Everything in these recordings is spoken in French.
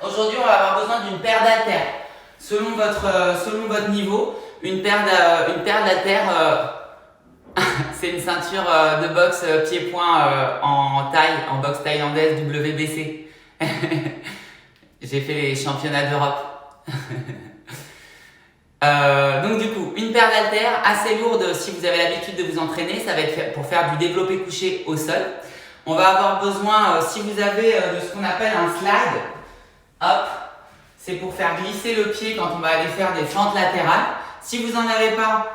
Aujourd'hui, on va avoir besoin d'une paire d'haltères. Selon votre niveau, une paire d'haltères, c'est une ceinture de boxe pied-point en taille, en boxe thaïlandaise WBC. J'ai fait les championnats d'Europe. Donc du coup, une paire d'haltères assez lourde si vous avez l'habitude de vous entraîner, ça va être pour faire du développé couché au sol. On va avoir besoin, si vous avez de ce qu'on appelle un slide, hop, c'est pour faire glisser le pied quand on va aller faire des fentes latérales. Si vous n'en avez pas,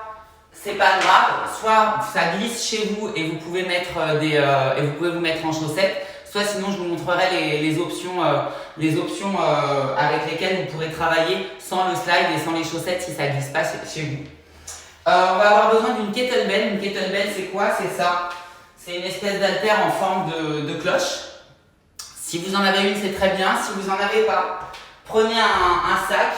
c'est pas grave, soit ça glisse chez vous et vous pouvez mettre vous mettre en chaussettes, soit sinon je vous montrerai les options avec lesquelles vous pourrez travailler sans le slide et sans les chaussettes si ça glisse pas chez vous. On va avoir besoin d'une kettlebell. Une kettlebell, c'est quoi? C'est ça. C'est une espèce d'haltère en forme de cloche. Si vous en avez une, c'est très bien. Si vous n'en avez pas, prenez un sac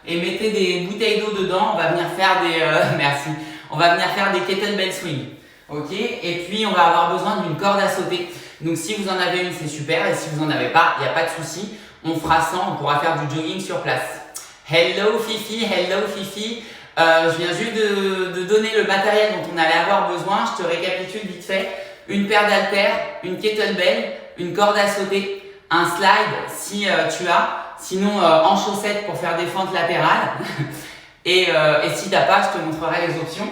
et mettez des bouteilles d'eau dedans. On va venir faire des merci. On va venir faire des kettlebell swing. Ok? Et puis on va avoir besoin d'une corde à sauter. Donc si vous en avez une, c'est super. Et si vous n'en avez pas, il n'y a pas de souci. On fera 100, on pourra faire du jogging sur place. Hello Fifi, hello Fifi. Je viens juste de donner le matériel dont on allait avoir besoin. Je te récapitule vite fait. Une paire d'haltères, une kettlebell, une corde à sauter, un slide si tu as, sinon en chaussettes pour faire des fentes latérales. et si tu n'as pas, je te montrerai les options.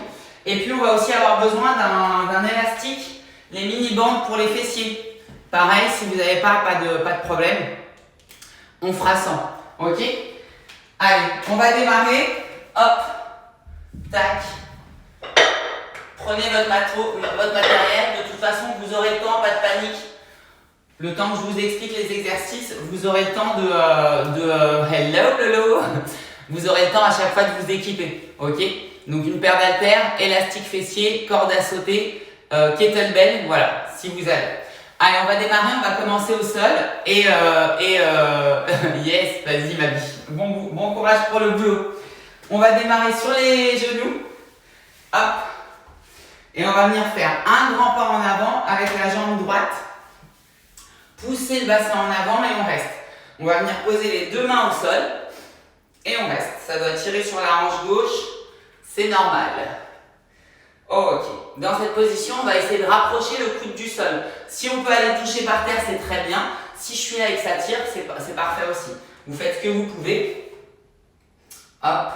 Et puis on va aussi avoir besoin d'un élastique, les mini-bandes pour les fessiers. Pareil, si vous n'avez pas de problème, on fera 100. Ok? Allez, on va démarrer. Hop, tac. Prenez votre matériel. De toute façon, vous aurez le temps, pas de panique. Le temps que je vous explique les exercices, vous aurez le temps hello. Vous aurez le temps à chaque fois de vous équiper. Ok? Donc une paire d'haltères, élastique fessier, corde à sauter, kettlebell, voilà, si vous avez. Allez, on va démarrer, on va commencer au sol yes, vas-y ma biche. Bon courage pour le boulot. On va démarrer sur les genoux. Hop. Et on va venir faire un grand pas en avant avec la jambe droite. Pousser le bassin en avant et on reste. On va venir poser les deux mains au sol et on reste. Ça doit tirer sur la hanche gauche, c'est normal. Ok. Dans cette position, on va essayer de rapprocher le coude du sol. Si on peut aller toucher par terre, c'est très bien. Si je suis là et que ça tire, c'est parfait aussi. Vous faites ce que vous pouvez. Hop.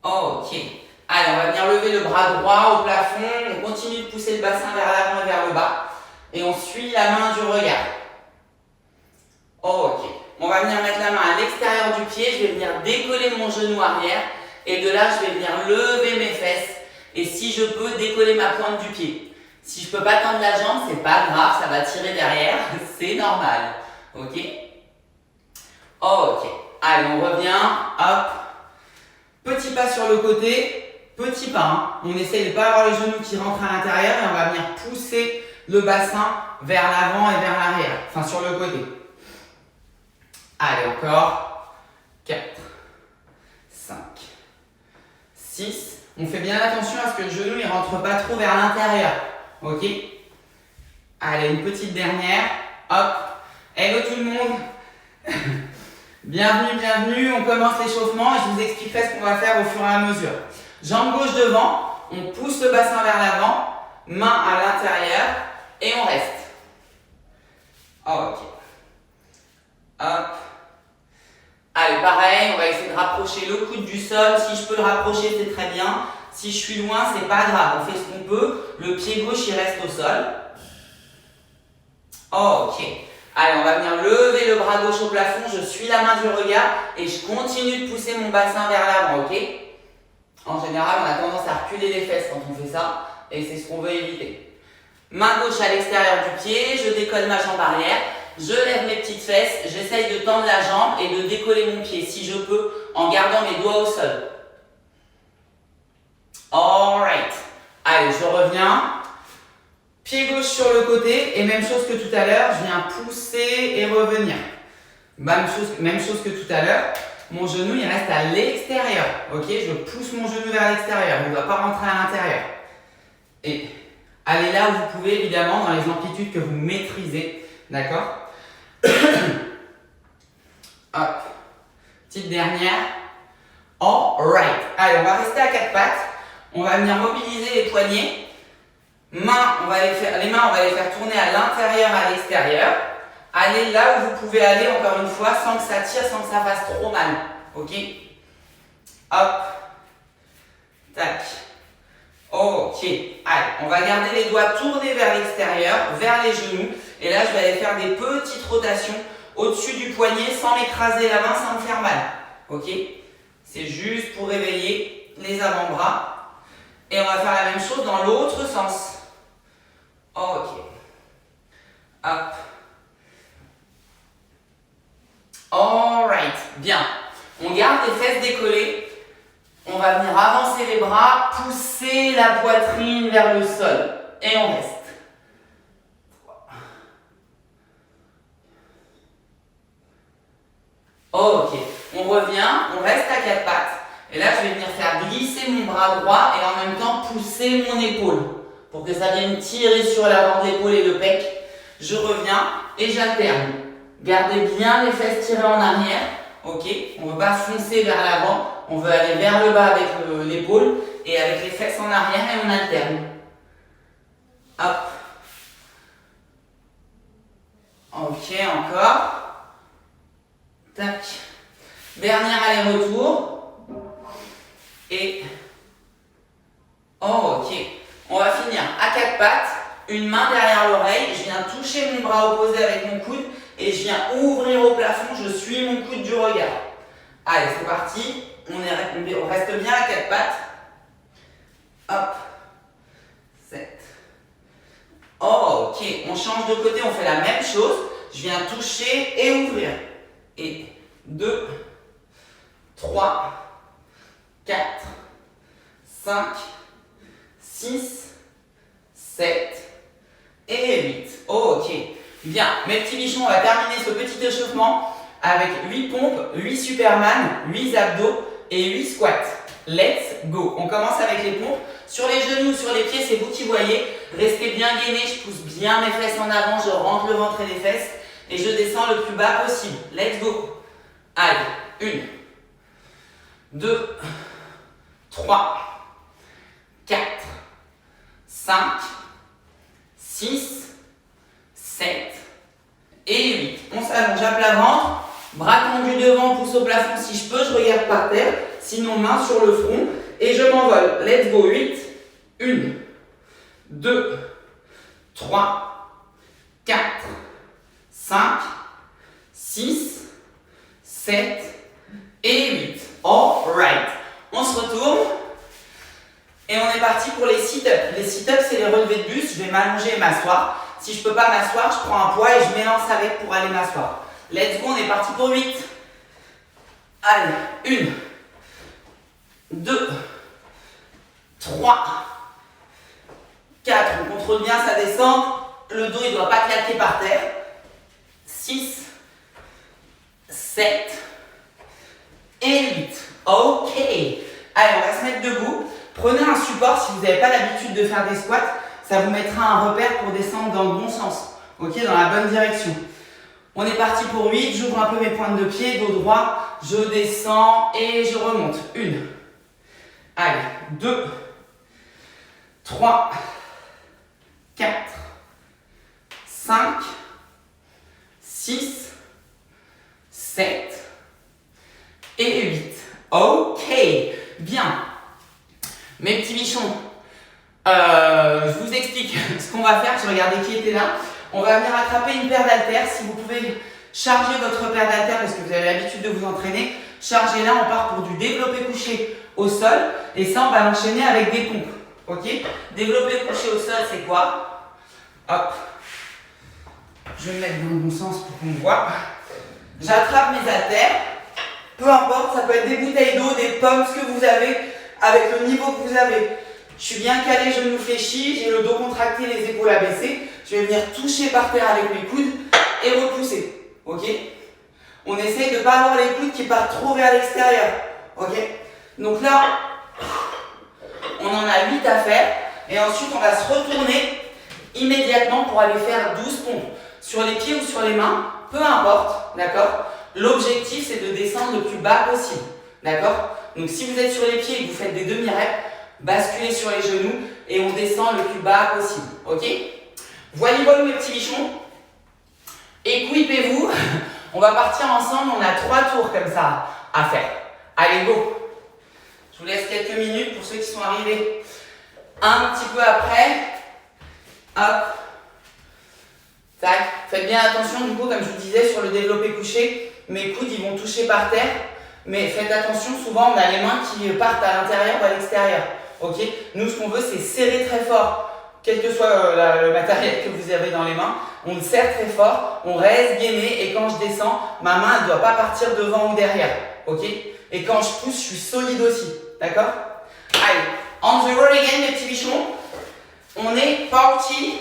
Ok. Allez, on va venir lever le bras droit au plafond. On continue de pousser le bassin vers l'avant et vers le bas. Et on suit la main du regard. Ok. On va venir mettre la main à l'extérieur du pied. Je vais venir décoller mon genou arrière. Et de là, je vais venir lever mes fesses. Et si je peux, décoller ma pointe du pied. Si je peux pas tendre la jambe, c'est pas grave, ça va tirer derrière. C'est normal. Ok? Ok. Allez, on revient. Hop. Petit pas sur le côté. Petit pas. Hein. On essaye de ne pas avoir les genoux qui rentrent à l'intérieur. Et on va venir pousser le bassin vers l'avant et vers l'arrière. Enfin, sur le côté. Allez, encore. 4, 5, 6. On fait bien attention à ce que le genou ne rentre pas trop vers l'intérieur. Ok? Allez, une petite dernière. Hop. Hello tout le monde. Bienvenue. On commence l'échauffement et je vous expliquerai ce qu'on va faire au fur et à mesure. Jambe gauche devant. On pousse le bassin vers l'avant. Main à l'intérieur. Et on reste. Ok. Hop. Allez, pareil, on va essayer de rapprocher le coude du sol. Si je peux le rapprocher, c'est très bien. Si je suis loin, c'est pas grave. On fait ce qu'on peut. Le pied gauche, il reste au sol. Ok. Allez, on va venir lever le bras gauche au plafond. Je suis la main du regard et je continue de pousser mon bassin vers l'avant, ok? En général, on a tendance à reculer les fesses quand on fait ça et c'est ce qu'on veut éviter. Main gauche à l'extérieur du pied. Je décolle ma jambe arrière. Je lève mes petites fesses, j'essaye de tendre la jambe et de décoller mon pied si je peux en gardant mes doigts au sol. Alright. Allez, je reviens. Pied gauche sur le côté et même chose que tout à l'heure, je viens pousser et revenir. Même chose que tout à l'heure, mon genou il reste à l'extérieur. Ok, je pousse mon genou vers l'extérieur, il ne doit pas rentrer à l'intérieur. Et allez là où vous pouvez évidemment dans les amplitudes que vous maîtrisez. D'accord? Hop. Petite dernière. Alright. Allez, on va rester à quatre pattes. On va venir mobiliser les poignets. Les mains, on va les faire tourner à l'intérieur, à l'extérieur. Allez là où vous pouvez aller, encore une fois, sans que ça tire, sans que ça fasse trop mal. Ok? Hop. Tac. Ok. Allez, on va garder les doigts tournés vers l'extérieur, vers les genoux. Et là, je vais aller faire des petites rotations au-dessus du poignet sans m'écraser la main, sans me faire mal. Ok? C'est juste pour réveiller les avant-bras. Et on va faire la même chose dans l'autre sens. Ok. Hop. Alright. Bien. On garde les fesses décollées. On va venir avancer les bras, pousser la poitrine vers le sol. Et on reste. Ok. On revient, on reste à quatre pattes. Et là, je vais venir faire glisser mon bras droit et en même temps pousser mon épaule. Pour que ça vienne tirer sur l'avant de l'épaule et le pec. Je reviens et j'alterne. Gardez bien les fesses tirées en arrière. Ok, on ne veut pas foncer vers l'avant, on veut aller vers le bas avec l'épaule et avec les fesses en arrière et on alterne. Hop. Ok, encore. Tac. Dernier aller-retour. Et... Oh, ok. On va finir à quatre pattes, une main derrière l'oreille, je viens toucher mon bras opposé avec mon coude et je viens ouvrir au plafond, je suis mon coude du regard. Allez, c'est parti, on reste bien à quatre pattes. Hop, 7. Oh, ok, on change de côté, on fait la même chose. Je viens toucher et ouvrir. Et 2, 3, 4, 5, 6, 7 et 8. Oh, ok. Bien. Mes petits bichons, on va terminer ce petit échauffement avec 8 pompes, 8 Superman, 8 abdos et 8 squats. Let's go. On commence avec les pompes. Sur les genoux, sur les pieds, c'est vous qui voyez. Restez bien gainés. Je pousse bien mes fesses en avant. Je rentre le ventre et les fesses. Et je descends le plus bas possible. Let's go. Allez. 1, 2, 3, 4, 5, 6, 7 et 8. On s'allonge à plat ventre, bras tendus devant, pouce au plafond si je peux, je regarde par terre, sinon main sur le front et je m'envole. Let's go, 8. 1, 2, 3, 4, 5, 6, 7 et 8. Alright. On se retourne. Et on est parti pour les sit-ups. Les sit-ups, c'est les relevés de buste. Je vais m'allonger et m'asseoir. Si je ne peux pas m'asseoir, je prends un poids et je m'élance avec pour aller m'asseoir. Let's go, on est parti pour 8. Allez, 1, 2, 3, 4. On contrôle bien sa descente. Le dos, il ne doit pas claquer par terre. 6, 7 et 8. Ok. Allez, on va se mettre debout. Prenez un support si vous n'avez pas l'habitude de faire des squats. Ça vous mettra un repère pour descendre dans le bon sens. Ok, dans la bonne direction. On est parti pour 8. J'ouvre un peu mes pointes de pied, dos droit. Je descends et je remonte. 1. Allez, 2, 3, 4, 5, 6, 7 et 8. Ok, bien. Mes petits bichons, je vous explique ce qu'on va faire. Je regardais qui était là. On va venir attraper une paire d'haltères. Si vous pouvez charger votre paire d'haltères parce que vous avez l'habitude de vous entraîner, chargez-la. On part pour du développé couché au sol. Et ça, on va l'enchaîner avec des pompes. Ok? Développé couché au sol, c'est quoi? Hop. Je vais me mettre dans le bon sens pour qu'on me voit. J'attrape mes haltères. Peu importe, ça peut être des bouteilles d'eau, des pommes, ce que vous avez, avec le niveau que vous avez. Je suis bien calé, je me fléchis, j'ai le dos contracté, les épaules abaissées. Je vais venir toucher par terre avec mes coudes et repousser. Ok? On essaye de ne pas avoir les coudes qui partent trop vers l'extérieur. Ok? Donc là, on en a 8 à faire. Et ensuite, on va se retourner immédiatement pour aller faire 12 pompes. Sur les pieds ou sur les mains, peu importe. D'accord? L'objectif, c'est de descendre le plus bas possible. D'accord? Donc, si vous êtes sur les pieds et que vous faites des demi-reps, basculez sur les genoux et on descend le plus bas possible. Ok? Voilà mes petits bichons. Équipez-vous. On va partir ensemble. On a 3 tours comme ça à faire. Allez, go! Je vous laisse quelques minutes pour ceux qui sont arrivés un petit peu après. Hop. Tac. Faites bien attention, du coup, comme je vous disais, sur le développé couché, mes coudes ils vont toucher par terre. Mais faites attention, souvent on a les mains qui partent à l'intérieur ou à l'extérieur. Ok? Nous, ce qu'on veut, c'est serrer très fort, quel que soit le matériel que vous avez dans les mains. On le serre très fort, on reste gainé et quand je descends, ma main ne doit pas partir devant ou derrière. Ok? Et quand je pousse, je suis solide aussi. D'accord? Allez, on the roll again, mes petits bichons. On est parti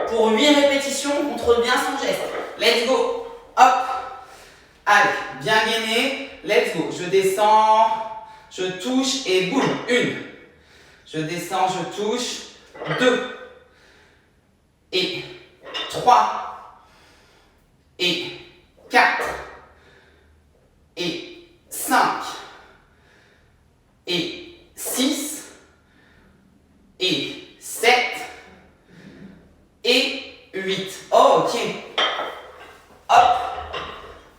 pour 8 répétitions. On contrôle bien son geste. Let's go. Hop. Allez, bien gainé. Let's go. Je descends, je touche et boum. 1. Je descends, je touche. 2. Et 3. Et 4. Et 5. Et 6. Et 7. Et 8. Oh, ok. Hop.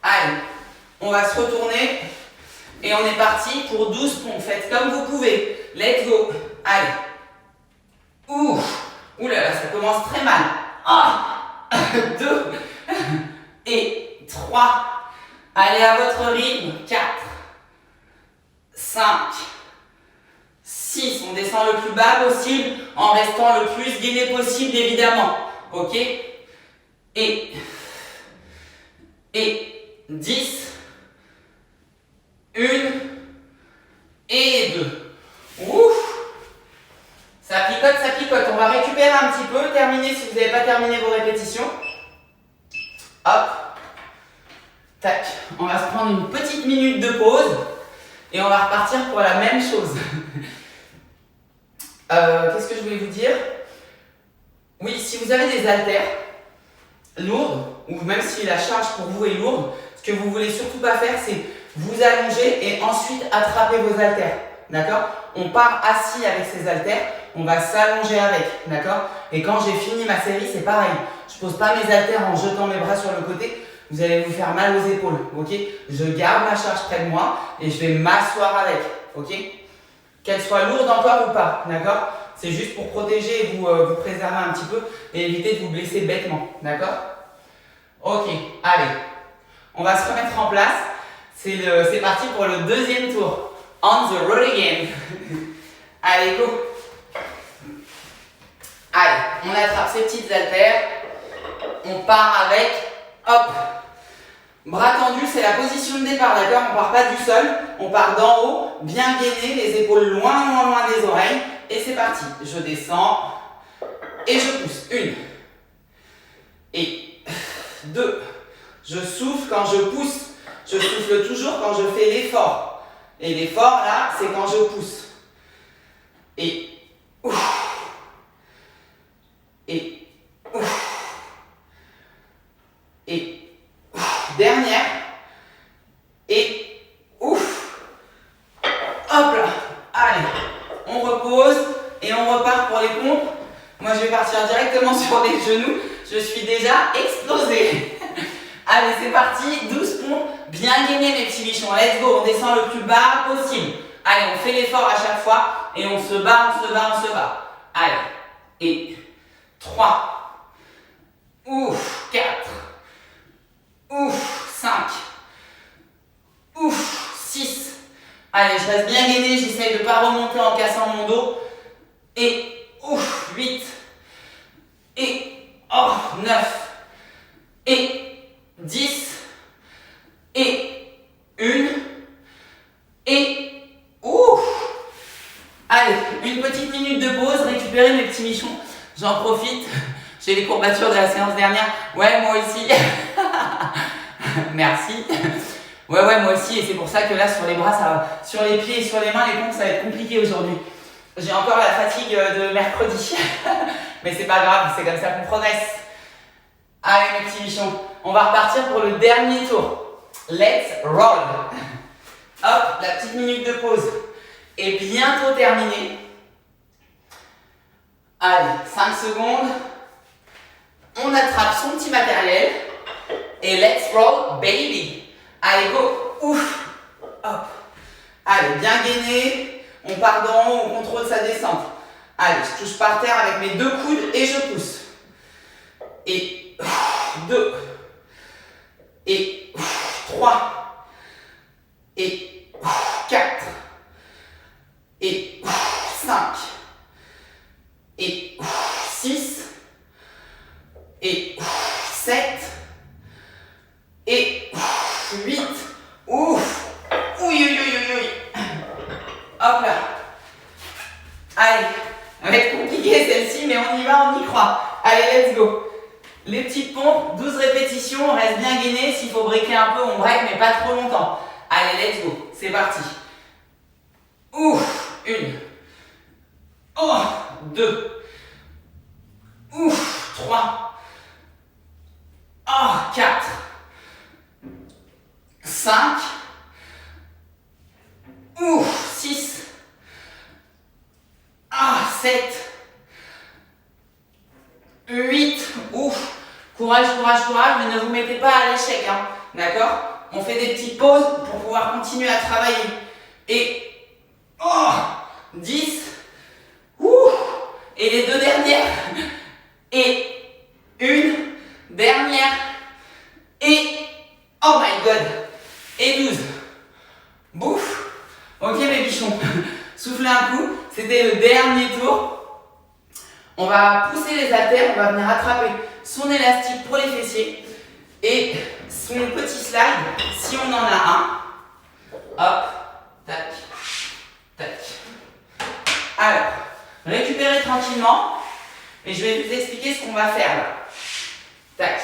Allez. On va se retourner. Et on est parti pour 12 pompes. Faites comme vous pouvez. Let's go. Allez. Ouh. Ouh là là, ça commence très mal. 2. Et 3. Allez à votre rythme. 4. 5. 6. On descend le plus bas possible en restant le plus gainé possible, évidemment. Ok? Et 10. 1. Et 2. Ouf! Ça picote, ça picote. On va récupérer un petit peu. Terminer si vous n'avez pas terminé vos répétitions. Hop. Tac. On va se prendre une petite minute de pause. Et on va repartir pour la même chose. Qu'est-ce que je voulais vous dire? Oui, si vous avez des haltères lourdes, ou même si la charge pour vous est lourde, ce que vous voulez surtout pas faire, c'est vous allonger et ensuite attraper vos haltères. D'accord? On part assis avec ces haltères, on va s'allonger avec. D'accord? Et quand j'ai fini ma série, c'est pareil. Je pose pas mes haltères en jetant mes bras sur le côté. Vous allez vous faire mal aux épaules. Ok? Je garde ma charge près de moi et je vais m'asseoir avec. Ok? Qu'elle soit lourde encore ou pas. D'accord? C'est juste pour protéger et vous préserver un petit peu et éviter de vous blesser bêtement. D'accord? Ok, allez. On va se remettre en place. C'est parti pour le deuxième tour. On the road again. Allez, go. Allez, on attrape ces petites haltères. On part avec. Hop. Bras tendus, c'est la position de départ, d'accord? On part pas du sol, on part d'en haut, bien gainé, les épaules loin, loin, loin des oreilles. Et c'est parti. Je descends et je pousse. 1. Et 2. Je souffle quand je pousse. Je souffle toujours quand je fais l'effort. Et l'effort, là, c'est quand je pousse. Et ouf. Et ouf. Et ouf. Dernière. Et ouf. Hop là. Allez. On repose et on repart pour les pompes. Moi, je vais partir directement sur les genoux. Je suis déjà explosée. Allez, c'est parti. 12 pompes. Bien gainé, mes petits bichons. Let's go. On descend le plus bas possible. Allez, on fait l'effort à chaque fois. Et on se bat, on se bat, on se bat. Allez. Et 3. Ouf. 4. Ouf. 5. Ouf. 6. Allez, je reste bien gainé. J'essaye de ne pas remonter en cassant mon dos. Et ouf. 8. Et 9. Et 10. Et 1. Et ouf. Allez, une petite minute de pause, récupérer mes petits michons. J'en profite. J'ai les courbatures de la séance dernière. Ouais, moi aussi. Merci. Ouais, moi aussi. Et c'est pour ça que là, sur les bras, sur les pieds et sur les mains, les pompes, ça va être compliqué aujourd'hui. J'ai encore la fatigue de mercredi. Mais c'est pas grave, c'est comme ça qu'on progresse. Allez, mes petits bichons. On va repartir pour le dernier tour. let's roll. Hop, la petite minute de pause est bientôt terminée. Allez, 5 secondes. On attrape son petit matériel. Et let's roll, baby. Allez, go. Ouf. Hop. Allez, bien gainé. On part d'en haut, on contrôle sa descente. Allez, je touche par terre avec mes 2 coudes et je pousse. Et 2. Et 3. Et 4. Et 5. Et 6. Et 7. Et 8. Ouf. Oui, oui, oui, oui, oui. Hop là. Allez. Elle va être compliquée celle-ci, mais on y va, on y croit. Allez, let's go. Les petites pompes, 12 répétitions, on reste bien gainé. S'il faut breaker un peu, on break, mais pas trop longtemps. Allez, let's go. C'est parti. Ouf. 1. Oh. 2. Ouf. 3. Oh. 4. 5. Ouf. 6. Ah. 7. 8. Ouf. Courage, courage, courage, mais ne vous mettez pas à l'échec, hein. D'accord? On fait des petites pauses pour pouvoir continuer à travailler. Et 10. Ouh. Et les 2 dernières. Et une dernière. Et oh my god. Et 12. Bouf. Ok mes bichons. Soufflez un coup. C'était le dernier tour. On va pousser les haltères. On va venir attraper son élastique pour les fessiers. Et son petit slide, si on en a un. Hop. Tac. Tac. Alors, récupérez tranquillement. Et je vais vous expliquer ce qu'on va faire là. Tac.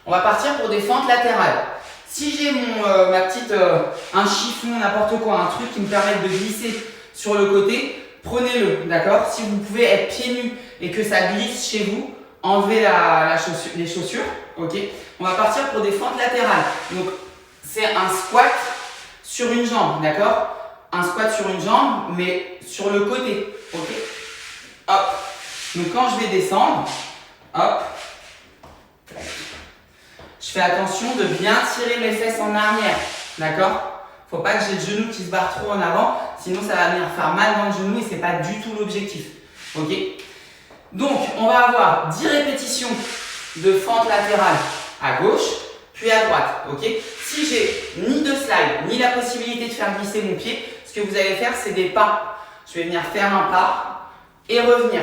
On va partir pour des fentes latérales. Si j'ai ma petite, un chiffon, n'importe quoi, un truc qui me permette de glisser sur le côté, prenez-le, d'accord? Si vous pouvez être pieds nus et que ça glisse chez vous, enlevez les chaussures, ok? On va partir pour des fentes latérales. Donc, c'est un squat sur une jambe, d'accord? Un squat sur une jambe, mais sur le côté, ok? Hop. Donc, quand je vais descendre, hop, je fais attention de bien tirer mes fesses en arrière, d'accord? Faut pas que j'ai le genou qui se barre trop en avant, sinon ça va venir faire mal dans le genou et c'est pas du tout l'objectif, ok? Donc, on va avoir 10 répétitions de fente latérale à gauche, puis à droite, ok? Si j'ai ni de slide, ni la possibilité de faire glisser mon pied, ce que vous allez faire, c'est des pas. Je vais venir faire un pas et revenir.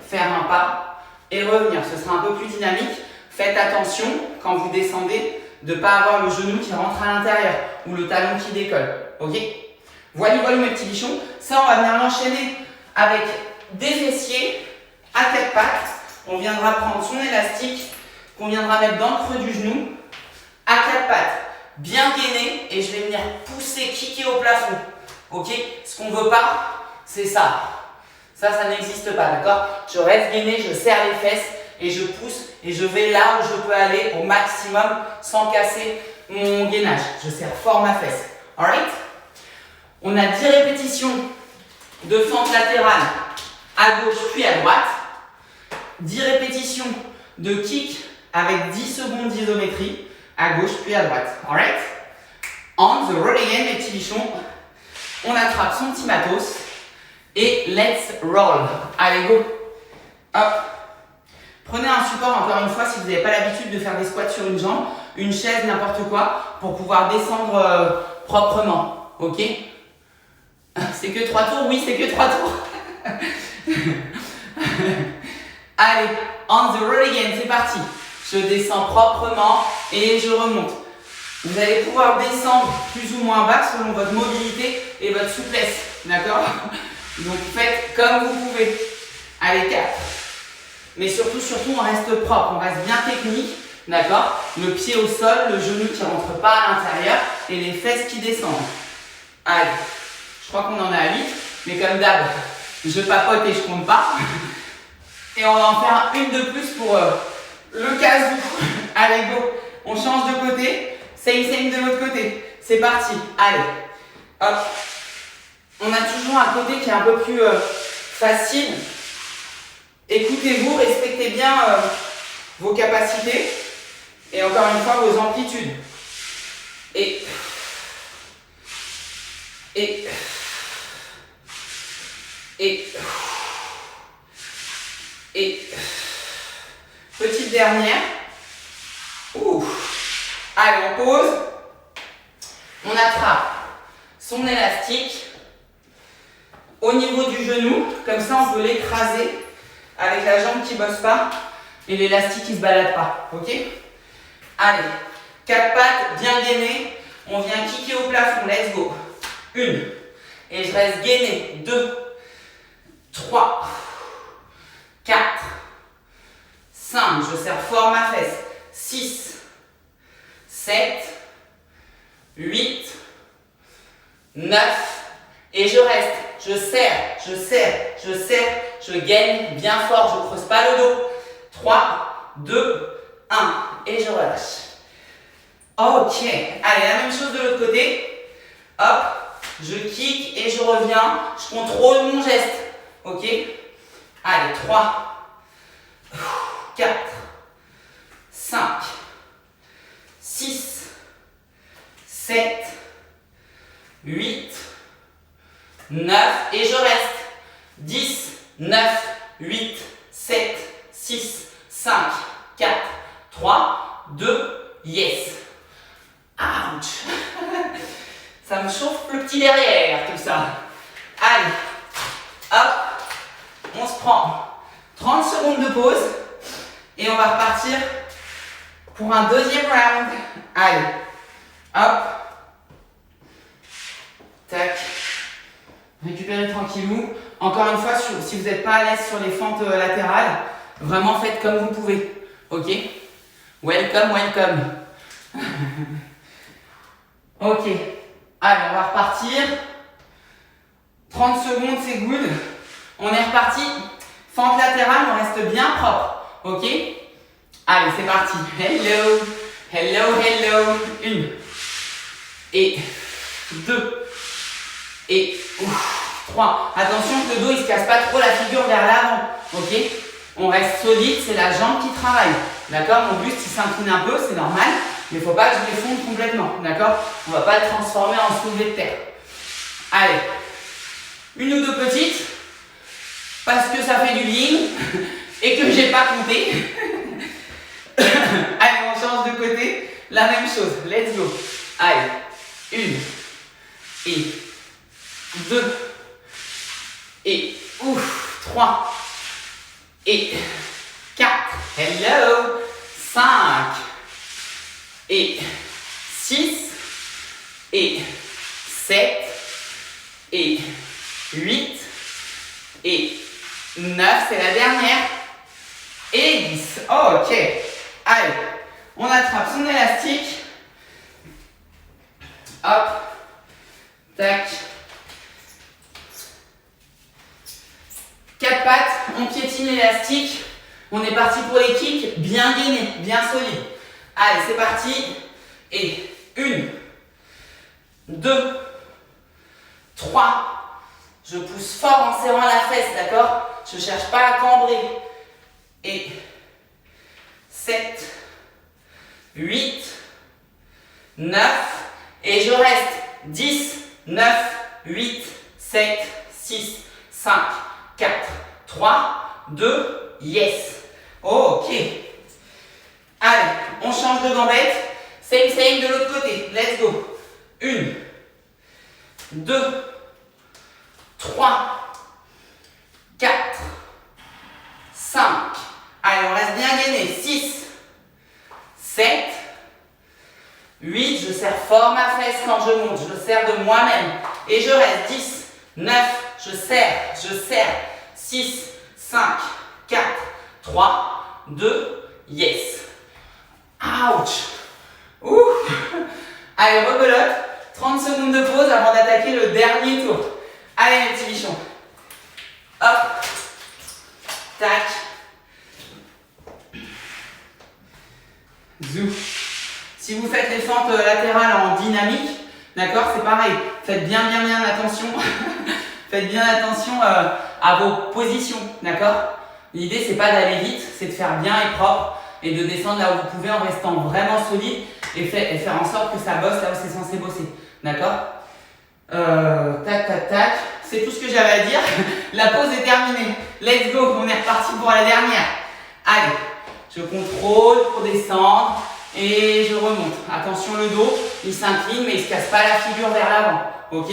Faire un pas et revenir. Ce sera un peu plus dynamique. Faites attention, quand vous descendez, de ne pas avoir le genou qui rentre à l'intérieur ou le talon qui décolle, ok? Voilà, voilà mes petits bichons. Ça, on va venir l'enchaîner avec des fessiers à 4 pattes. On viendra prendre son élastique qu'on viendra mettre dans le creux du genou à 4 pattes, bien gainé, et je vais venir pousser, kicker au plafond, ok? Ce qu'on ne veut pas, c'est ça. Ça n'existe pas, d'accord? Je reste gainé, je serre les fesses et je pousse et je vais là où je peux aller au maximum sans casser mon gainage. Je serre fort ma fesse, alright? On a 10 répétitions de fente latérale à gauche puis à droite. 10 répétitions de kick avec 10 secondes d'isométrie à gauche puis à droite. Alright? On the roll again, mes petits bichons. On attrape son petit matos et let's roll. Allez, go. Hop. Prenez un support, encore une fois, si vous n'avez pas l'habitude de faire des squats sur une jambe, une chaise, n'importe quoi, pour pouvoir descendre proprement. Ok? C'est que 3 tours? Oui, c'est que 3 tours. Allez, on the roll again, c'est parti. Je descends proprement et je remonte. Vous allez pouvoir descendre plus ou moins bas selon votre mobilité et votre souplesse. D'accord? Donc faites comme vous pouvez. Allez, 4. Mais surtout, on reste propre, on reste bien technique. D'accord? Le pied au sol, le genou qui ne rentre pas à l'intérieur et les fesses qui descendent. Allez, je crois qu'on en est à 8. Mais comme d'hab, je papote et je compte pas. Et on va en faire une de plus pour le cas où. Allez, go. On change de côté. Same de l'autre côté. C'est parti. Allez. Hop. On a toujours un côté qui est un peu plus facile. Écoutez-vous, respectez bien vos capacités. Et encore une fois, vos amplitudes. Et petite dernière. Ouh. Allez, on pose. On attrape son élastique au niveau du genou. Comme ça, on peut l'écraser avec la jambe qui ne bosse pas et l'élastique qui ne se balade pas. Ok? Allez, 4 pattes bien gainées. On vient kicker au plafond. Let's go. 1. Et je reste gainé. 2, 3, 4, 5. Je serre fort ma fesse. 6, 7, 8, 9. Et je reste. Je serre, je serre, je serre. Je gaine bien fort. Je ne creuse pas le dos. 3, 2, 1. Et je relâche. Ok. Allez, la même chose de l'autre côté. Hop. Je kick et je reviens. Je contrôle mon geste. Ok. Allez, 3, 4, 5, 6, 7, 8, 9. Et je reste. 10, 9, 8, 7, 6, 5, 4, 3, 2, yes. Ouch. Ça me chauffe le petit derrière, tout ça. Allez, hop, on se prend 30 secondes de pause et on va repartir pour un deuxième round. Allez, hop, tac, récupérez tranquillou. Encore une fois, si vous n'êtes pas à l'aise sur les fentes latérales, vraiment faites comme vous pouvez, ok? Welcome, welcome. Ok. Allez, on va repartir. 30 secondes, c'est good. On est reparti. Fente latérale, on reste bien propre. Ok? Allez, c'est parti. Hello. Hello, hello. 1. Et 2. Et 3. Attention que le dos, il ne se casse pas trop la figure vers l'avant. Ok? On reste solide, c'est la jambe qui travaille. D'accord? Mon buste, il s'incline un peu, c'est normal. Mais il ne faut pas que je les fonde complètement, d'accord? On ne va pas le transformer en soulevé de terre. Allez, 1 ou 2 petites, parce que ça fait du bien et que j'ai pas compté. Allez, on change de côté, la même chose, let's go. Allez, 1 et 2 et 3 et 4, hello, 5 et 6 et 7 et 8 et 9, c'est la dernière, et 10. Oh, ok. Allez, on attrape son élastique. Hop. Tac. 4 pattes, on piétine l'élastique. On est parti pour les kicks bien gainés, bien solides. Allez, c'est parti. Et 1, 2, 3. Je pousse fort en serrant la fesse, d'accord? Je ne cherche pas à cambrer. Et 7, 8, 9. Et je reste. 10, 9, 8, 7, 6, 5, 4, 3, 2, yes. Ok. Allez, on change de gambette. Same de l'autre côté. Let's go. 1, 2, 3, 4, 5. Allez, on reste bien gainé. 6, 7, 8. Je serre fort ma fesse quand je monte. Je serre de moi-même. Et je reste. 10, 9. Je serre. 6, 5, 4, 3, 2, yes. Ouch. Ouh. Allez, rebelote. 30 secondes de pause avant d'attaquer le dernier tour. Allez, mes petits bichons. Hop. Tac. Zou. Si vous faites les fentes latérales en dynamique, d'accord, c'est pareil. Faites bien attention. Faites bien attention à vos positions, d'accord. L'idée, c'est pas d'aller vite, c'est de faire bien et propre et de descendre là où vous pouvez en restant vraiment solide et faire en sorte que ça bosse là où c'est censé bosser, d'accord. Tac. C'est tout ce que j'avais à dire. La pause est terminée. Let's go, on est reparti pour la dernière. Allez, je contrôle pour descendre et je remonte. Attention, le dos, il s'incline mais il ne se casse pas la figure vers l'avant. Ok,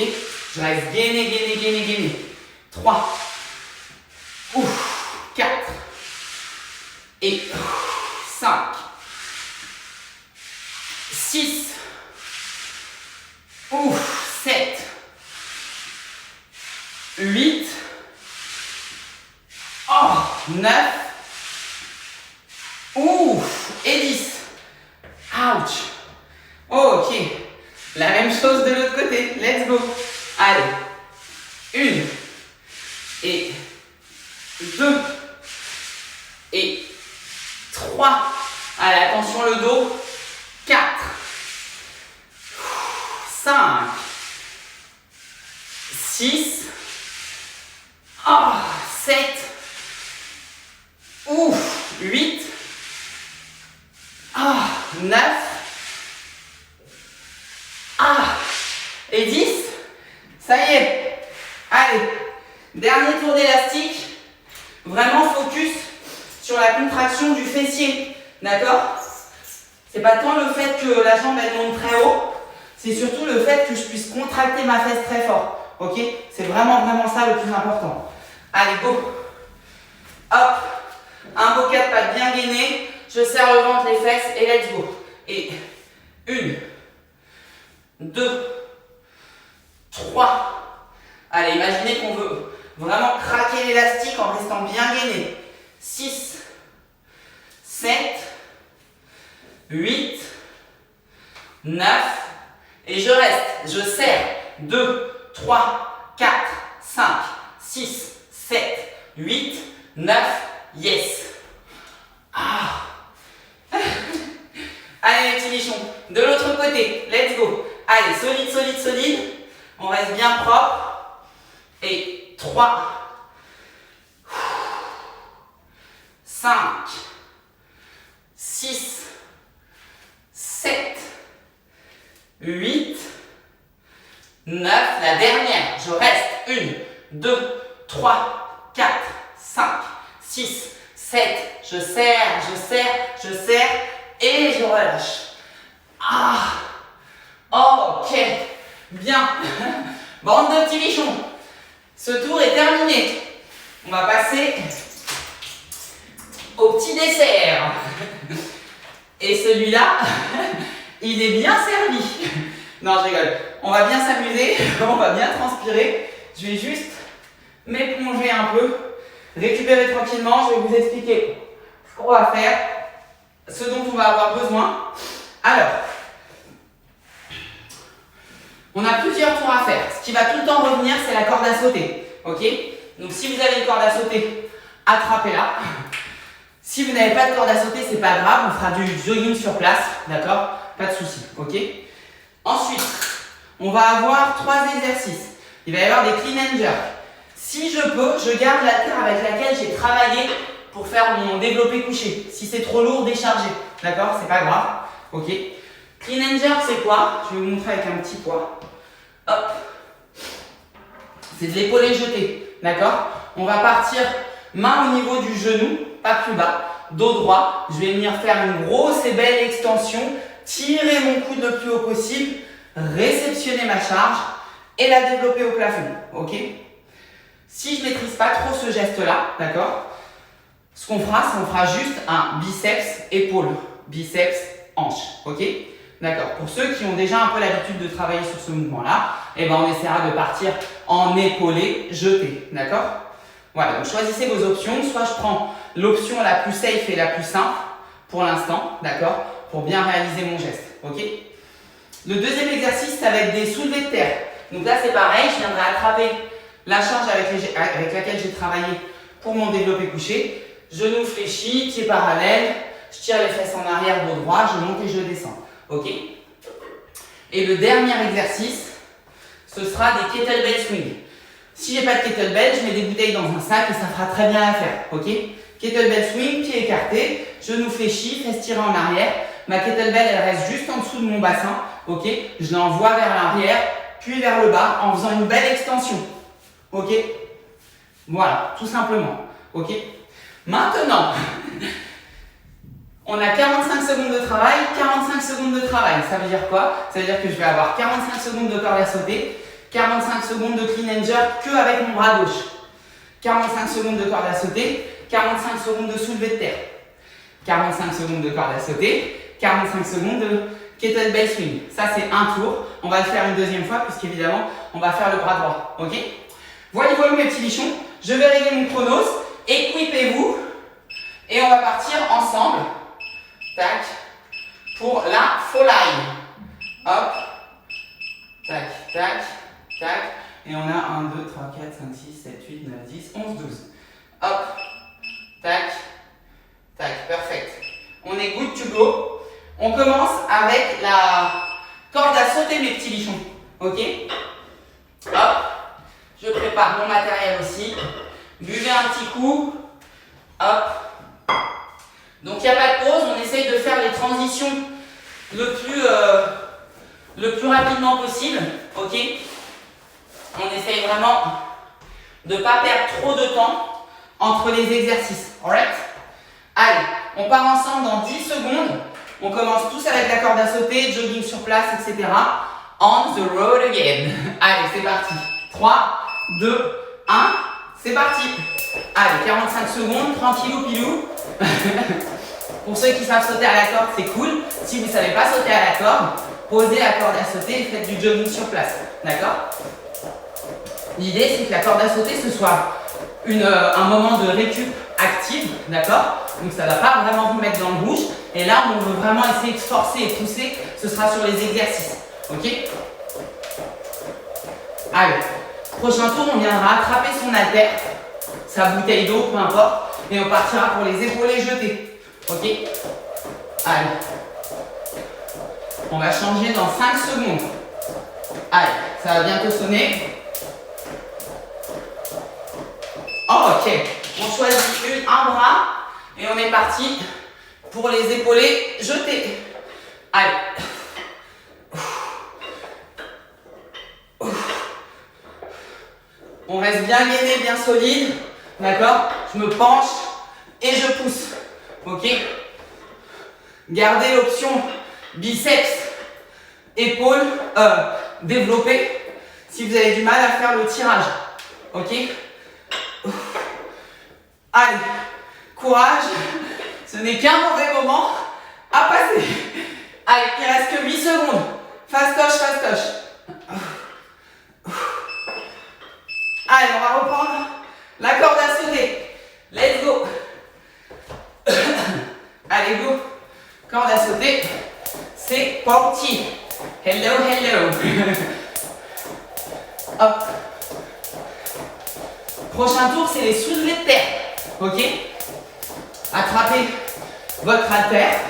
je reste gainé. 3, 4 et 5, 6, 7, 8, 9, et 10. Ouch. Ok. La même chose de l'autre côté. Let's go. Allez. 1 et 2 et 3. Allez, attention le dos. 4, 5, 6, 7, 8, 9 et 10. Ça y est. Allez, dernier tour d'élastique. Vraiment focus sur la contraction du fessier. D'accord? C'est pas tant le fait que la jambe elle monte très haut, c'est surtout le fait que je puisse contracter ma fesse très fort. Ok? C'est vraiment ça le plus important. Allez, go. Hop. Un beau 4 pattes bien gainé. Je serre le ventre, les fesses et let's go. Et 1, 2, 3. Allez, imaginez qu'on veut vraiment craquer l'élastique en restant bien gainé. 6, 7, 8, 9. Et je reste. Je serre. 2, 3, 4, 5, 6, 7, 8, 9. Yes. Allez les petits bichons, de l'autre côté, let's go. Allez, solide. On reste bien propre. Et 3, 5, 6, 7, 8, 9. La dernière, je reste. 1, 2, 3, 4, 5, 6, 7. Je serre. Et je relâche. Ok. Bien. Bande de petits bichons. Ce tour est terminé. On va passer au petit dessert. Et celui-là, il est bien servi. Non, je rigole. On va bien s'amuser. On va bien transpirer. Je vais juste m'éponger un peu. Récupérer tranquillement. Je vais vous expliquer ce qu'on va faire. Ce dont on va avoir besoin. Alors, on a plusieurs tours à faire. Ce qui va tout le temps revenir, c'est la corde à sauter. Ok? Donc, si vous avez une corde à sauter, attrapez-la. Si vous n'avez pas de corde à sauter, c'est pas grave. On fera du jogging sur place. D'accord? Pas de souci. Ok? Ensuite, on va avoir 3 exercices. Il va y avoir des clean and jerk. Si je peux, je garde la terre avec laquelle j'ai travaillé pour faire mon développé couché. Si c'est trop lourd, déchargez. D'accord? C'est pas grave. Ok? Clean and jerk, c'est quoi? Je vais vous montrer avec un petit poids. Hop. C'est de l'épaulé jeté. D'accord? On va partir main au niveau du genou, pas plus bas. Dos droit. Je vais venir faire une grosse et belle extension. Tirer mon coude le plus haut possible. Réceptionner ma charge et la développer au plafond. Ok? Si je ne maîtrise pas trop ce geste-là, d'accord? Ce qu'on fera, c'est qu'on fera juste un biceps épaule, biceps hanche, ok? D'accord. Pour ceux qui ont déjà un peu l'habitude de travailler sur ce mouvement-là, eh ben on essaiera de partir en épaulé jeté, d'accord? Voilà. Donc choisissez vos options. Soit je prends l'option la plus safe et la plus simple pour l'instant, d'accord? Pour bien réaliser mon geste, ok? Le deuxième exercice, ça va être des soulevés de terre. Donc là, c'est pareil. Je viendrai attraper la charge avec laquelle j'ai travaillé pour mon développé couché. Genou fléchi, pied parallèle, je tire les fesses en arrière, dos droit, je monte et je descends. Ok? Et le dernier exercice, ce sera des kettlebell swing. Si j'ai pas de kettlebell, je mets des bouteilles dans un sac et ça fera très bien l'affaire. Ok? Kettlebell swing, pied écarté, genou fléchi, fesses tirés en arrière. Ma kettlebell, elle reste juste en dessous de mon bassin. Ok? Je l'envoie vers l'arrière, puis vers le bas en faisant une belle extension. Ok? Voilà, tout simplement. Ok? Maintenant, on a 45 secondes de travail, 45 secondes de travail. Ça veut dire quoi? Ça veut dire que je vais avoir 45 secondes de corde à sauter, 45 secondes de clean and jerk que avec mon bras gauche. 45 secondes de corde à sauter, 45 secondes de soulevé de terre. 45 secondes de corde à sauter, 45 secondes de kettlebell swing. Ça, c'est un tour. On va le faire une deuxième fois puisqu'évidemment, on va faire le bras droit. Ok? Voilà mes petits bichons. Je vais régler mon chronos. Équipez-vous. Et on va partir ensemble. Tac. Pour la faux line. Hop. Tac, tac, tac. Et on a 1, 2, 3, 4, 5, 6, 7, 8, 9, 10, 11, 12. Hop. Tac. Tac. Perfect. On est good to go. On commence avec la corde à sauter, mes petits bichons. Ok? Hop. Je prépare mon matériel aussi. Buvez un petit coup. Hop. Donc il n'y a pas de pause. On essaye de faire les transitions le plus rapidement possible. Ok? On essaye vraiment de ne pas perdre trop de temps entre les exercices. Alright? Allez, on part ensemble dans 10 secondes. On commence tous avec la corde à sauter, jogging sur place, etc. On the road again. Allez, c'est parti. 3, 2, 1, c'est parti. Allez, 45 secondes, tranquillou pilou. Pour ceux qui savent sauter à la corde, c'est cool. Si vous ne savez pas sauter à la corde, posez la corde à sauter et faites du jogging sur place. D'accord? L'idée, c'est que la corde à sauter, ce soit un moment de récup active. D'accord? Donc ça ne va pas vraiment vous mettre dans le rouge. Et là, on veut vraiment essayer de forcer et pousser. Ce sera sur les exercices. Ok? Allez. Prochain tour, on viendra attraper son haltère, sa bouteille d'eau, peu importe, et on partira pour les épaules jetés. Ok? Allez. On va changer dans 5 secondes. Allez, ça va bientôt sonner. Oh, ok. On choisit un bras et on est parti pour les épaulés jetés. Allez. On reste bien gainé, bien solide. D'accord? Je me penche et je pousse. Ok? Gardez l'option biceps, épaules, développé si vous avez du mal à faire le tirage. Ok? Allez, courage. Ce n'est qu'un mauvais moment à passer. Allez, il ne reste que 8 secondes. Fastoche, fastoche. Allez, on va reprendre la corde à sauter. Let's go. Allez, go. Corde à sauter. C'est parti. Hello, hello. Hop. Prochain tour, c'est les soulevés de terre. Ok? Attrapez votre haltère.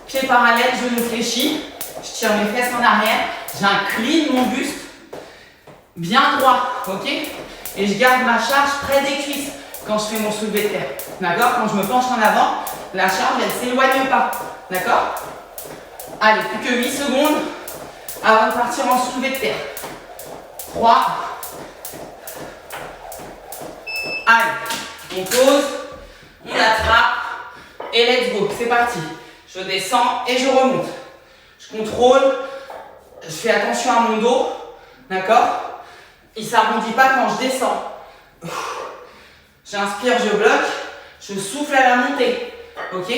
Pied parallèle, genou fléchi. Je tire mes fesses en arrière. J'incline mon buste. Bien droit, ok? Et je garde ma charge près des cuisses quand je fais mon soulevé de terre. D'accord? Quand je me penche en avant, la charge, elle ne s'éloigne pas. D'accord? Allez, plus que 8 secondes avant de partir en soulevé de terre. 3. Allez, on pose, on attrape et let's go. C'est parti. Je descends et je remonte. Je contrôle, je fais attention à mon dos. D'accord? Il ne s'arrondit pas quand je descends. J'inspire, je bloque, je souffle à la montée. Ok?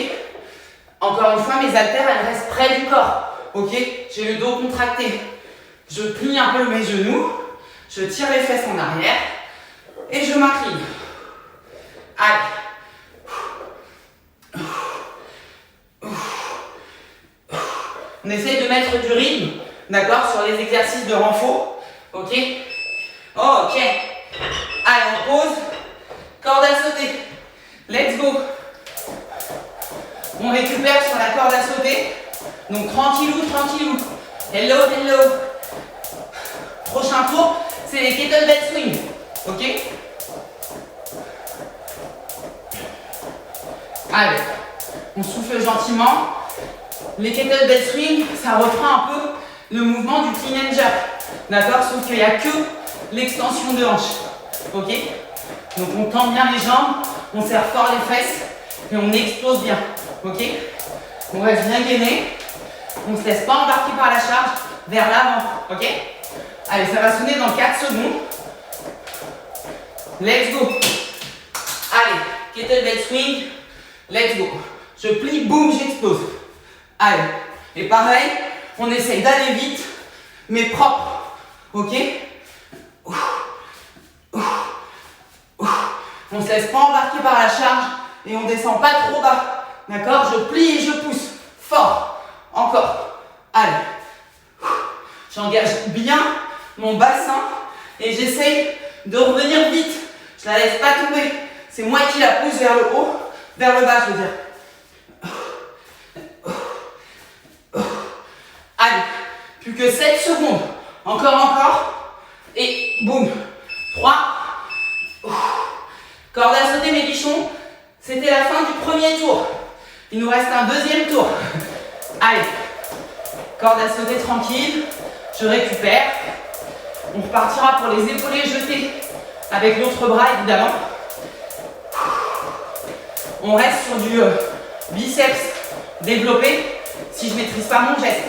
Encore une fois, mes haltères, elles restent près du corps. Ok? J'ai le dos contracté. Je plie un peu mes genoux, je tire les fesses en arrière et je m'incline. Allez. On essaye de mettre du rythme, d'accord, sur les exercices de renfort. Ok? Ok. Allez, on pose. Corde à sauter. Let's go. On récupère sur la corde à sauter. Donc tranquillou, tranquillou. Hello, hello. Prochain tour, c'est les kettlebell swing. Ok? Allez, on souffle gentiment. Les kettlebell swing, ça reprend un peu le mouvement du clean and jerk. D'accord? Sauf qu'il n'y a que l'extension de hanche. Ok? Donc on tend bien les jambes, on serre fort les fesses et on explose bien. Ok? On reste bien gainé. On ne se laisse pas embarquer par la charge vers l'avant. Ok? Allez, ça va sonner dans 4 secondes. Let's go. Allez, kettlebell swing. Let's go. Je plie, boum, j'explose. Allez. Et pareil, on essaye d'aller vite, mais propre. Ok? On ne se laisse pas embarquer par la charge et on ne descend pas trop bas. D'accord? Je plie et je pousse. Fort. Encore. Allez. J'engage bien mon bassin et j'essaye de revenir vite. Je ne la laisse pas tomber. C'est moi qui la pousse vers le haut, vers le bas, je veux dire. Allez. Plus que 7 secondes. Encore. Et boum. 3. Corde à sauter, mes bichons. C'était la fin du premier tour. Il nous reste un deuxième tour. Allez. Corde à sauter tranquille. Je récupère. On repartira pour les épaulés jetés avec l'autre bras, évidemment. On reste sur du biceps développé si je ne maîtrise pas mon geste.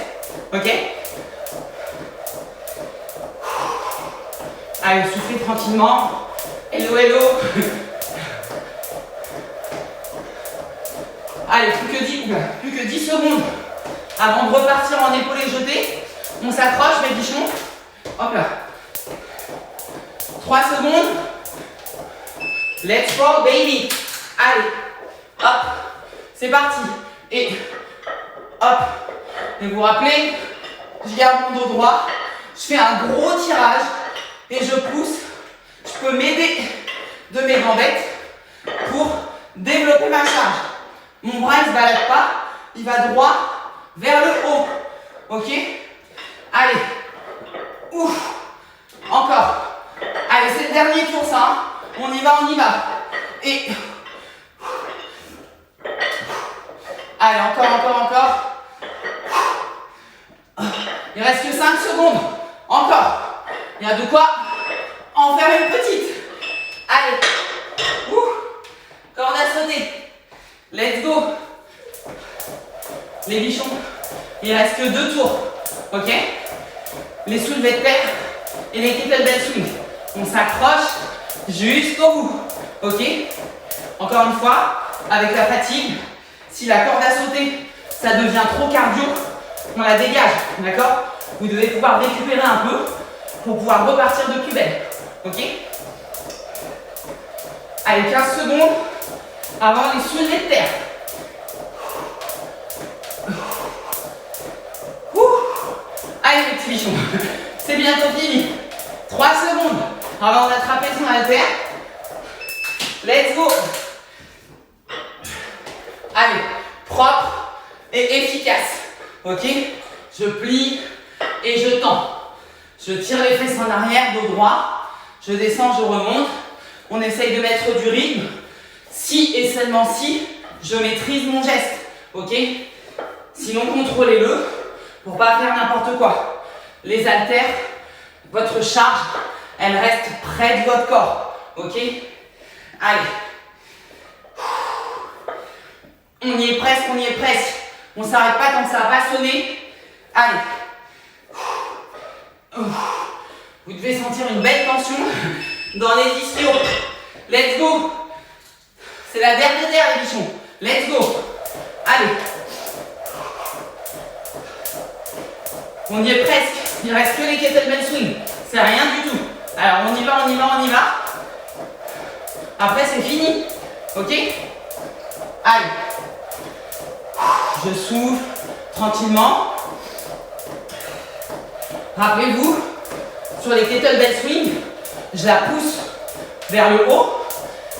Ok? Allez, soufflez tranquillement. Hello, hello. Allez, plus que 10 secondes avant de repartir en épaulé jeté. On s'accroche, mes bichons. Hop là. 3 secondes. Let's go, baby. Allez. Hop. C'est parti. Et hop. Et vous vous rappelez, je garde mon dos droit. Je fais un gros tirage. Et je pousse. Je peux m'aider de mes gambettes pour développer ma charge. Mon bras ne se balade pas, il va droit vers le haut. Ok? Allez. Ouf. Encore. Allez, c'est le dernier tour ça. Hein. On y va, on y va. Et. Allez, encore. Il reste que 5 secondes. Encore. Il y a de quoi en faire une petite. Allez. Corde à sauter. Let's go. Les bichons. Il reste que 2 tours. Ok? Les soulevés de terre et les kettlebell swing. On s'accroche jusqu'au bout. Ok? Encore une fois, avec la fatigue, si la corde à sauter, ça devient trop cardio, on la dégage. D'accord? Vous devez pouvoir récupérer un peu pour pouvoir repartir de plus belle. Ok? Allez, 15 secondes avant les soulevés de terre. Allez, les petits bichons, c'est bientôt fini. 3 secondes avant d'attraper son haltère. Let's go. Allez, propre et efficace. Ok? Je plie et je tends. Je tire les fesses en arrière, dos droit. Je descends, je remonte. On essaye de mettre du rythme. Si et seulement si je maîtrise mon geste. Ok? Sinon, contrôlez-le pour pas faire n'importe quoi. Les haltères, votre charge, elle reste près de votre corps. Ok? Allez. On y est presque, On s'arrête pas tant que ça n'a pas sonné. Allez. Vous devez sentir une belle tension dans les ischios. Let's go. C'est la dernière, les bichons. Let's go. Allez. On y est presque. Il ne reste que les kettlebell swing. C'est rien du tout. Alors on y va. Après c'est fini. Ok? Allez. Je souffle tranquillement. Rappelez-vous, sur les kettlebell swing, je la pousse vers le haut,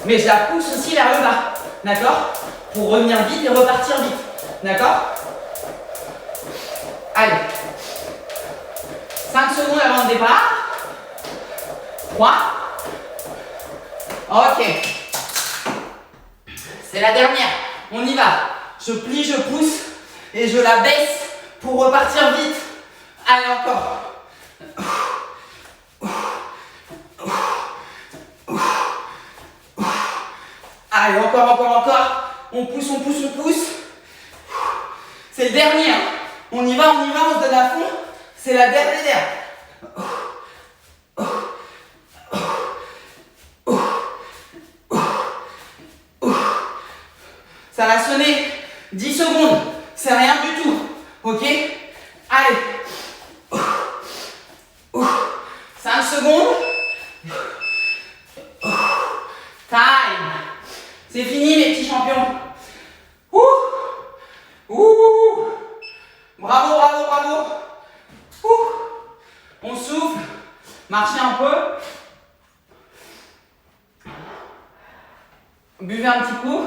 mais je la pousse aussi vers le bas. D'accord? Pour revenir vite et repartir vite. D'accord? Allez. 5 secondes avant le départ. 3. Ok. C'est la dernière. On y va. Je plie, je pousse et je la baisse pour repartir vite. Allez, encore. Allez, encore. On pousse. C'est le dernier. On y va, on se donne à fond. C'est la dernière. Ça va sonner 10 secondes. C'est rien du tout. Ok? Allez. 5 secondes. Time. C'est fini mes petits champions. Bravo. On souffle. Marchez un peu. Buvez un petit coup.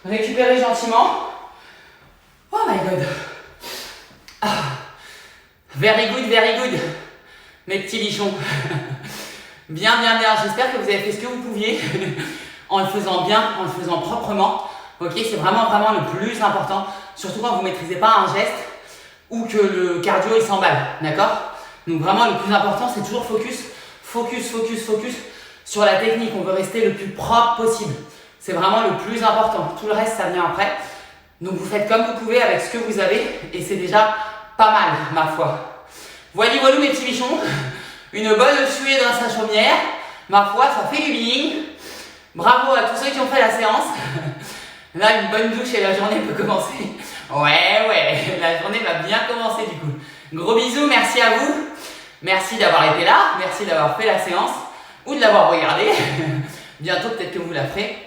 Récupérez gentiment. Oh my god. Very good. Mes petits lichons. Bien. J'espère que vous avez fait ce que vous pouviez. En le faisant bien, en le faisant proprement. Ok, c'est vraiment le plus important. Surtout quand vous ne maîtrisez pas un geste ou que le cardio il s'emballe. D'accord? Donc vraiment le plus important c'est toujours focus sur la technique. On veut rester le plus propre possible. C'est vraiment le plus important. Tout le reste ça vient après. Donc vous faites comme vous pouvez avec ce que vous avez et c'est déjà pas mal ma foi. Voilà mes petits bichons. Une bonne suée dans sa chaumière. Ma foi ça fait du bien. Bravo à tous ceux qui ont fait la séance. Là, une bonne douche et la journée peut commencer. Ouais, la journée va bien commencer du coup. Gros bisous, merci à vous. Merci d'avoir été là, merci d'avoir fait la séance ou de l'avoir regardé. Bientôt, peut-être que vous la ferez.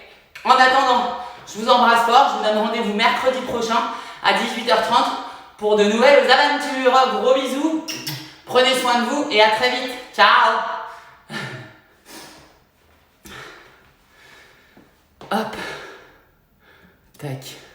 En attendant, je vous embrasse fort. Je vous donne rendez-vous mercredi prochain à 18h30 pour de nouvelles aventures. Gros bisous. Prenez soin de vous et à très vite. Ciao. Hop. Tac.